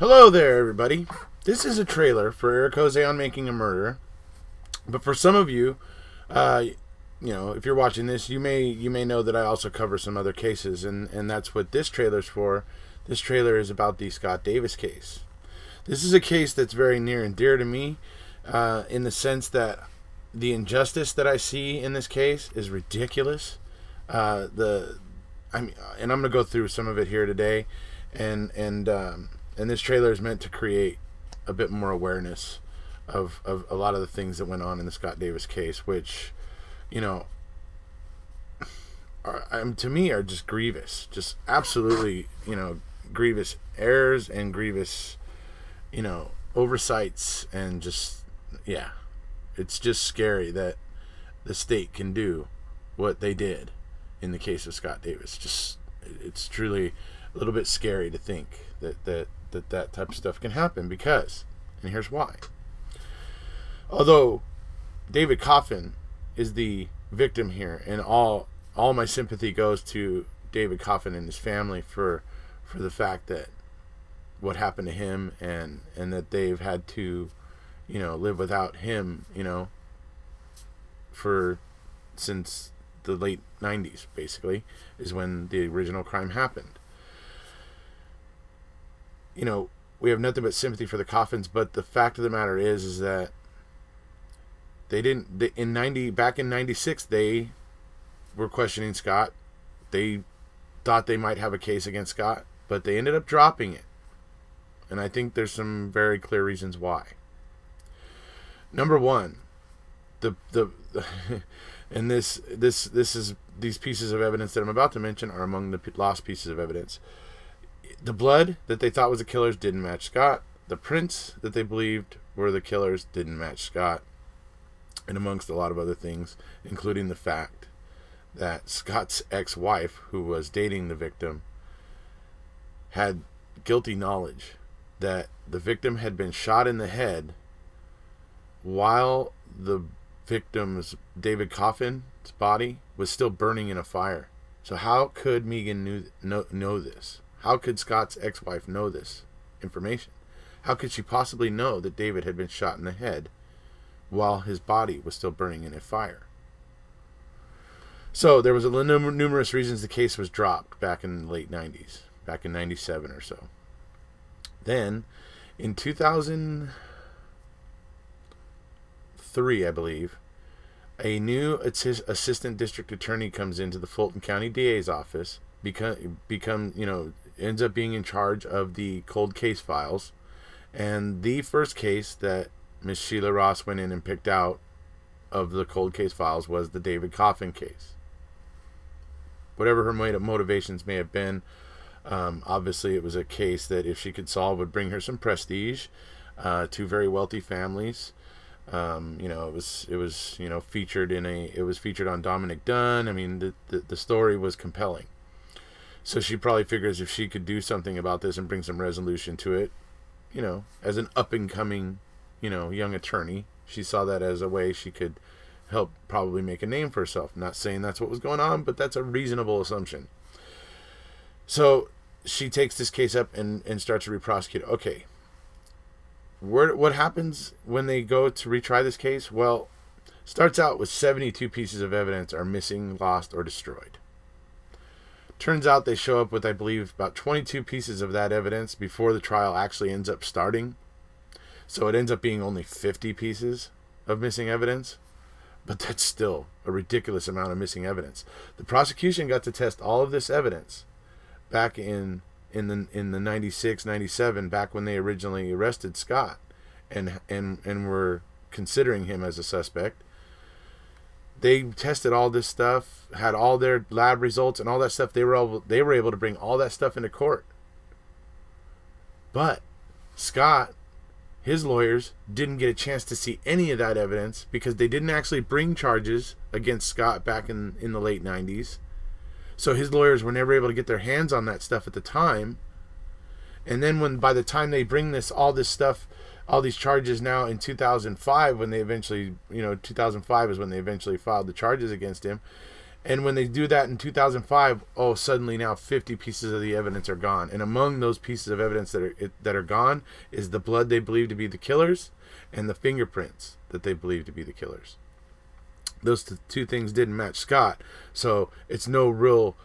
Hello there, everybody. This is a trailer for Eric Jose on Making a Murder. But for some of you, if you're watching this, you may know that I also cover some other cases, and that's what this trailer's for. This trailer is about the Scott Davis case. This is a case that's very near and dear to me, in the sense that the injustice that I see in this case is ridiculous. And I'm going to go through some of it here today, and this trailer is meant to create a bit more awareness of a lot of the things that went on in the Scott Davis case, which, to me are just grievous, just absolutely, grievous errors and grievous, oversights, and just, it's just scary that the state can do what they did in the case of Scott Davis. It's truly a little bit scary to think that type of stuff can happen, because, and here's why. Although David Coffin is the victim here, and all my sympathy goes to David Coffin and his family for the fact that what happened to him, and that they've had to, live without him, since the late 90s, basically, is when the original crime happened. We have nothing but sympathy for the Coffins, but the fact of the matter is that back in 96, they were questioning Scott. They thought they might have a case against Scott, but they ended up dropping it. And I think there's some very clear reasons why. Number one, and these pieces of evidence that I'm about to mention are among the lost pieces of evidence. The blood that they thought was the killers didn't match Scott. The prints that they believed were the killers didn't match Scott. And amongst a lot of other things, including the fact that Scott's ex-wife, who was dating the victim, had guilty knowledge that the victim had been shot in the head while the victim's, David Coffin's, body was still burning in a fire. So how could Megan know this? How could Scott's ex-wife know this information? How could she possibly know that David had been shot in the head while his body was still burning in a fire? So there was numerous reasons the case was dropped back in the late 90s, back in 97 or so. Then, in 2003, I believe, a new assistant district attorney comes into the Fulton County DA's office, ends up being in charge of the cold case files. And the first case that Miss Sheila Ross went in and picked out of the cold case files was the David Coffin case. Whatever her motivations may have been, obviously it was a case that, if she could solve, would bring her some prestige to very wealthy families. It was featured on Dominic Dunn. I mean, the story was compelling. So she probably figures if she could do something about this and bring some resolution to it, as an up-and-coming, young attorney, she saw that as a way she could help probably make a name for herself. Not saying that's what was going on, but that's a reasonable assumption. So she takes this case up and starts to re-prosecute. Okay, what happens when they go to retry this case? Well, starts out with 72 pieces of evidence are missing, lost, or destroyed. Turns out they show up with, I believe, about 22 pieces of that evidence before the trial actually ends up starting. So it ends up being only 50 pieces of missing evidence. But that's still a ridiculous amount of missing evidence. The prosecution got to test all of this evidence back in the 96, 97, back when they originally arrested Scott and were considering him as a suspect. They tested all this stuff, had all their lab results and all that stuff. They were able to bring all that stuff into court. But Scott, his lawyers, didn't get a chance to see any of that evidence because they didn't actually bring charges against Scott back in the late 90s. So his lawyers were never able to get their hands on that stuff at the time. And then by the time they bring all this stuff, all these charges now in 2005, when they eventually, 2005 is when they eventually filed the charges against him. And when they do that in 2005, oh, suddenly now 50 pieces of the evidence are gone. And among those pieces of evidence that are gone is the blood they believe to be the killers and the fingerprints that they believe to be the killers. Those two things didn't match Scott, so it's not a real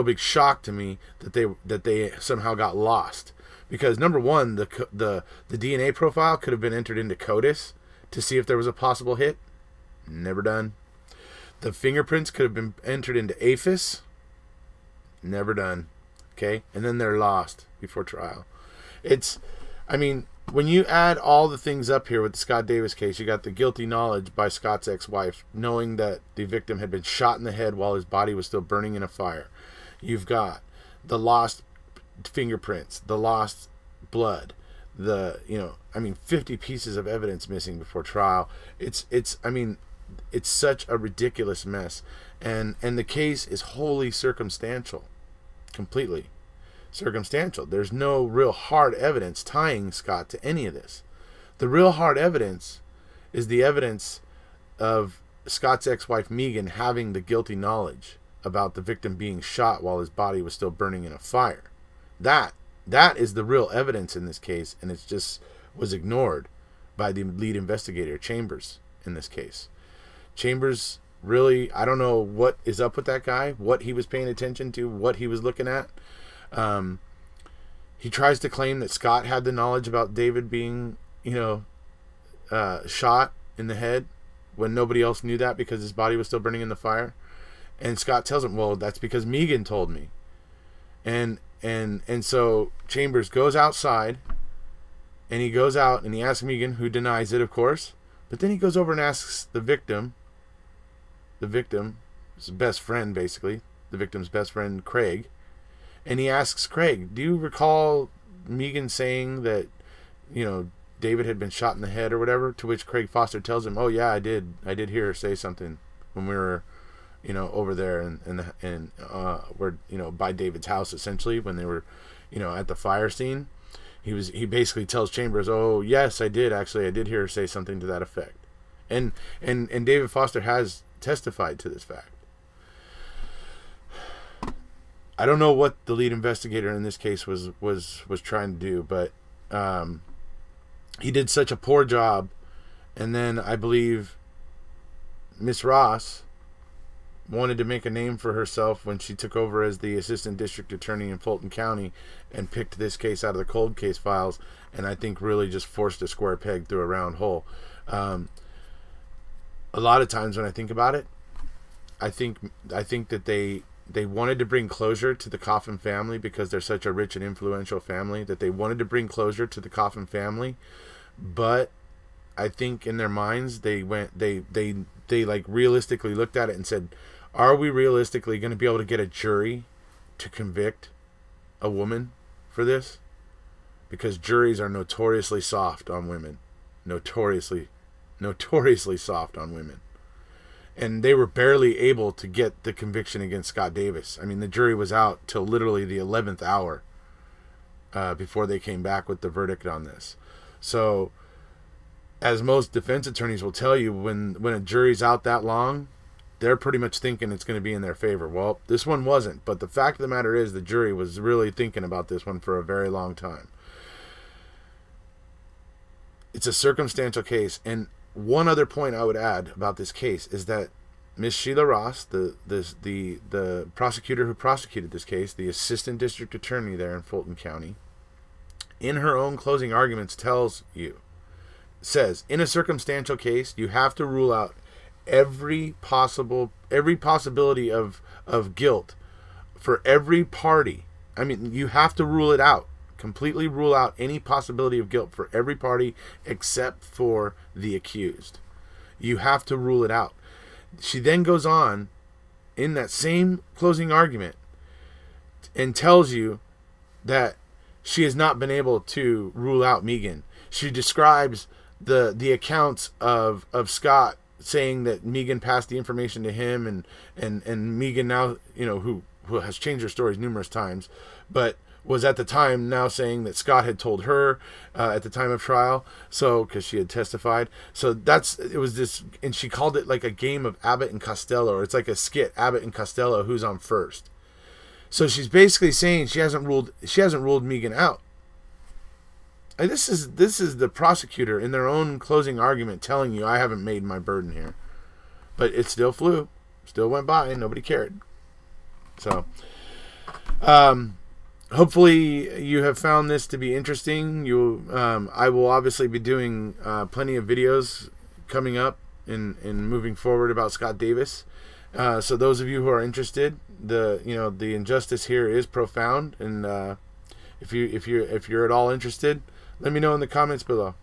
big shock to me that they somehow got lost. Because number one, the DNA profile could have been entered into CODIS to see if there was a possible hit. Never done. The fingerprints could have been entered into APHIS. Never done. Okay? And then they're lost before trial. I mean, when you add all the things up here with the Scott Davis case, you got the guilty knowledge by Scott's ex-wife, knowing that the victim had been shot in the head while his body was still burning in a fire. You've got the lost fingerprints, the lost blood, 50 pieces of evidence missing before trial. It's such a ridiculous mess, and the case is wholly circumstantial, completely circumstantial. There's no real hard evidence tying Scott to any of this. The real hard evidence is the evidence of Scott's ex-wife Megan having the guilty knowledge about the victim being shot while his body was still burning in a fire. That is the real evidence in this case, and it just was ignored by the lead investigator, Chambers, in this case. Chambers, really, I don't know what is up with that guy, what he was paying attention to, what he was looking at. He tries to claim that Scott had the knowledge about David being, shot in the head when nobody else knew that because his body was still burning in the fire. And Scott tells him, well, that's because Megan told me. And so Chambers goes outside, and he goes out and he asks Megan, who denies it, of course. But then he goes over and asks the victim's best friend, basically, the victim's best friend, Craig. And he asks Craig, do you recall Megan saying that, David had been shot in the head or whatever? To which Craig Foster tells him, oh yeah, I did hear her say something when we were, over there and where, by David's house, essentially, when they were, at the fire scene. He basically tells Chambers, oh yes, I did hear her say something to that effect. And David Foster has testified to this fact. I don't know what the lead investigator in this case was trying to do, but he did such a poor job. And then I believe Miss Ross wanted to make a name for herself when she took over as the assistant district attorney in Fulton County and picked this case out of the cold case files, and I think really just forced a square peg through a round hole. A lot of times when I think about it, I think that they wanted to bring closure to the Coffin family because they're such a rich and influential family, that they wanted to bring closure to the Coffin family, but I think in their minds they like realistically looked at it and said, are we realistically going to be able to get a jury to convict a woman for this? Because juries are notoriously soft on women. Notoriously soft on women. And they were barely able to get the conviction against Scott Davis. I mean, the jury was out till literally the 11th hour before they came back with the verdict on this. So, as most defense attorneys will tell you, when a jury's out that long, they're pretty much thinking it's going to be in their favor. Well, this one wasn't. But the fact of the matter is the jury was really thinking about this one for a very long time. It's a circumstantial case. And one other point I would add about this case is that Miss Sheila Ross, the prosecutor who prosecuted this case, the assistant district attorney there in Fulton County, in her own closing arguments says, in a circumstantial case, you have to rule out every possibility of guilt for every party. I mean, you have to rule it out. Completely rule out any possibility of guilt for every party except for the accused. You have to rule it out. She then goes on in that same closing argument and tells you that she has not been able to rule out Megan. She describes the accounts of Scott saying that Megan passed the information to him, and Megan now, who has changed her stories numerous times, but was at the time now saying that Scott had told her at the time of trial, so because she had testified. So it was this, and she called it like a game of Abbott and Costello, or it's like a skit, Abbott and Costello, who's on first. So she's basically saying she hasn't ruled Megan out. And this is the prosecutor in their own closing argument telling you I haven't made my burden here, but it still flew, still went by, and nobody cared. So. Hopefully you have found this to be interesting. I will obviously be doing plenty of videos coming up in moving forward about Scott Davis. So those of you who are interested, the injustice here is profound, and if you're at all interested, let me know in the comments below.